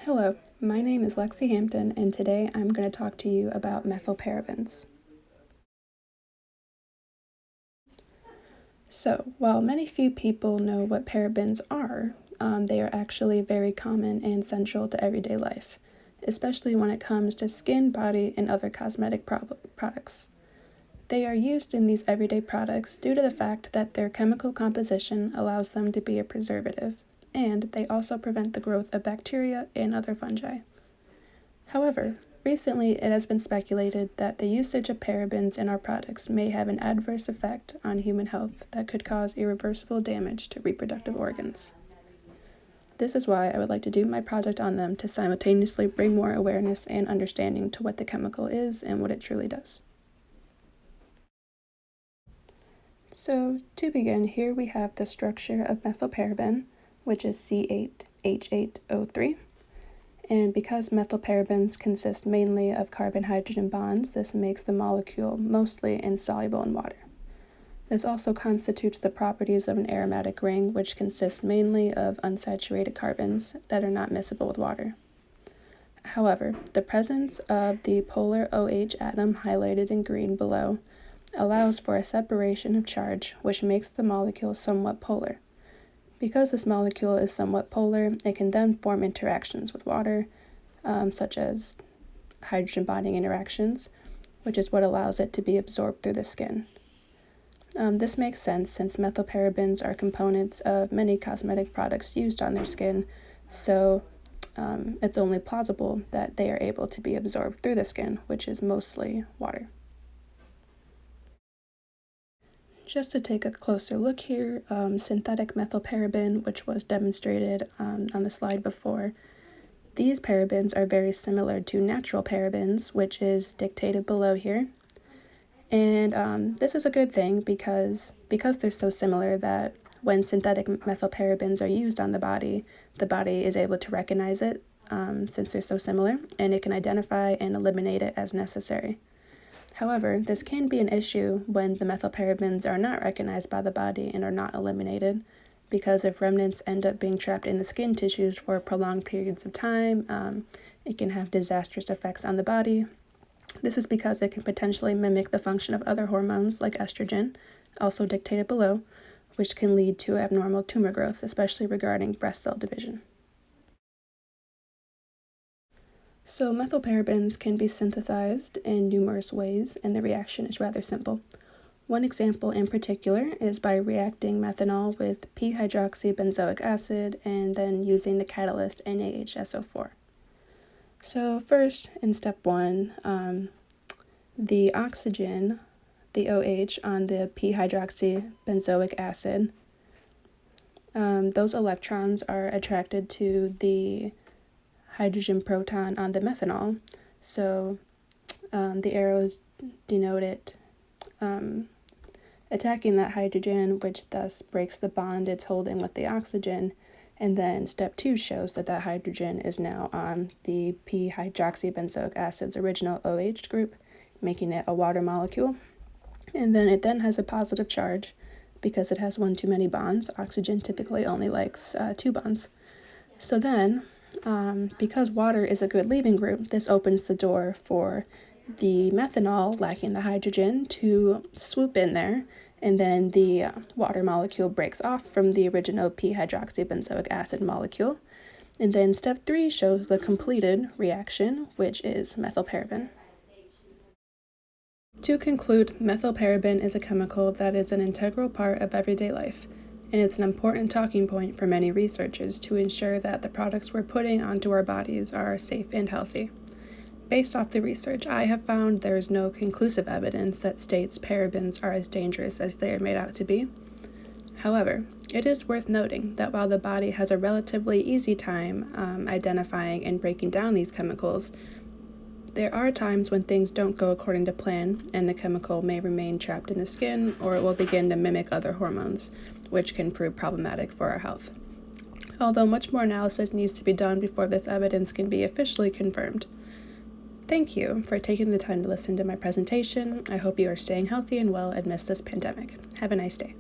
Hello, my name is Lexi Hampton, and today I'm going to talk to you about methylparabens. So, while many few people know what parabens are, they are actually very common and central to everyday life, especially when it comes to skin, body, and other cosmetic products. They are used in these everyday products due to the fact that their chemical composition allows them to be a preservative, and they also prevent the growth of bacteria and other fungi. However, recently it has been speculated that the usage of parabens in our products may have an adverse effect on human health that could cause irreversible damage to reproductive organs. This is why I would like to do my project on them to simultaneously bring more awareness and understanding to what the chemical is and what it truly does. So, to begin, here we have the structure of methylparaben, which is C8H8O3. And because methylparabens consist mainly of carbon-hydrogen bonds, this makes the molecule mostly insoluble in water. This also constitutes the properties of an aromatic ring, which consists mainly of unsaturated carbons that are not miscible with water. However, the presence of the polar OH atom highlighted in green below allows for a separation of charge, which makes the molecule somewhat polar. Because this molecule is somewhat polar, it can then form interactions with water, such as hydrogen bonding interactions, which is what allows it to be absorbed through the skin. This makes sense since methylparabens are components of many cosmetic products used on their skin, so it's only plausible that they are able to be absorbed through the skin, which is mostly water. Just to take a closer look here, synthetic methylparaben, which was demonstrated on the slide before, these parabens are very similar to natural parabens, which is dictated below here. And this is a good thing because they're so similar that when synthetic methylparabens are used on the body is able to recognize it since they're so similar, and it can identify and eliminate it as necessary. However, this can be an issue when the methylparabens are not recognized by the body and are not eliminated, because if remnants end up being trapped in the skin tissues for prolonged periods of time, it can have disastrous effects on the body. This is because it can potentially mimic the function of other hormones like estrogen, also dictated below, which can lead to abnormal tumor growth, especially regarding breast cell division. So methylparabens can be synthesized in numerous ways, and the reaction is rather simple. One example in particular is by reacting methanol with p-hydroxybenzoic acid and then using the catalyst NaHSO4. So first, in step 1, the oxygen, the OH on the p-hydroxybenzoic acid, those electrons are attracted to the hydrogen proton on the methanol, so the arrows denote it attacking that hydrogen, which thus breaks the bond it's holding with the oxygen, and then step 2 shows that that hydrogen is now on the p-hydroxybenzoic acid's original OH group, making it a water molecule, and then it then has a positive charge because it has one too many bonds. Oxygen typically only likes 2 bonds. So then, because water is a good leaving group, this opens the door for the methanol lacking the hydrogen to swoop in there, and then the water molecule breaks off from the original p-hydroxybenzoic acid molecule. And then step 3 shows the completed reaction, which is methylparaben. To conclude, methylparaben is a chemical that is an integral part of everyday life, and it's an important talking point for many researchers to ensure that the products we're putting onto our bodies are safe and healthy. Based off the research, I have found there is no conclusive evidence that states parabens are as dangerous as they are made out to be. However, it is worth noting that while the body has a relatively easy time identifying and breaking down these chemicals, there are times when things don't go according to plan and the chemical may remain trapped in the skin, or it will begin to mimic other hormones, which can prove problematic for our health. Although much more analysis needs to be done before this evidence can be officially confirmed. Thank you for taking the time to listen to my presentation. I hope you are staying healthy and well amidst this pandemic. Have a nice day.